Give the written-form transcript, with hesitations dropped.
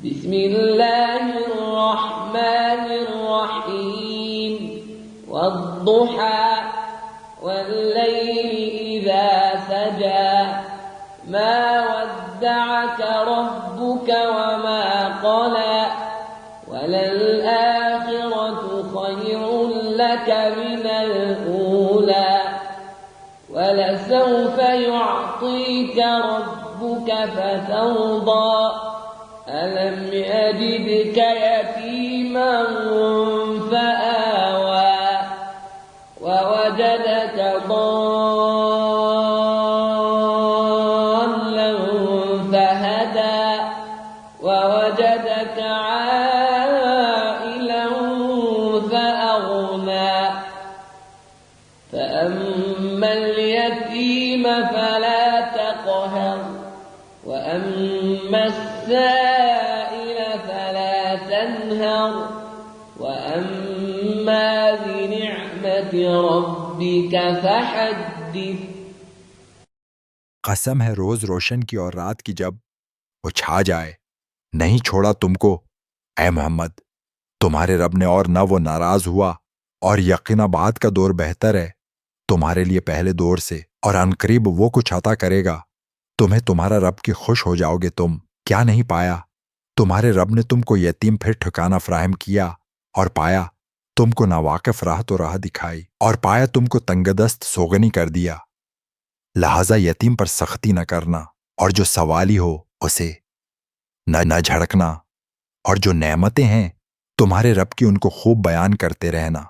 बिस्मिल्लाहिर्रहमानिर्रहीम वद्दुहा वल्लैलि इज़ा सजा मा वद्दअक रब्बुक वमा क़ला वलल्आखिरतु खैरुन लक मिनल ऊला वलसौफ युअतीक रब्बुक फतर्दा ألم يجدك يتيما فآوى ووجدك ضالا فهدى ووجدك عائلا فأغنى فأما اليتيم فلا تقهر وأما السائل فلا تنهر وأما بنعمة ربك فحدث। कसम है रोज रोशन की और रात की जब वो छा जाए, नहीं छोड़ा तुमको ऐ मोहम्मद तुम्हारे रब ने, और न वो नाराज हुआ, और यकीनाबाद का दौर बेहतर है तुम्हारे लिए पहले दौर से, और अनकरीब वो कुछ अता करेगा तुम्हें, तुम्हारा रब की खुश हो जाओगे तुम। क्या नहीं पाया तुम्हारे रब ने तुमको यतीम फिर ठिकाना फराहम किया, और पाया तुमको नावाकिफ राह तो राह दिखाई, और पाया तुमको तंगदस्त सोगनी कर दिया। लिहाजा यतीम पर सख्ती न करना, और जो सवाली हो उसे न झड़कना, और जो नेमतें हैं तुम्हारे रब की उनको खूब बयान करते रहना।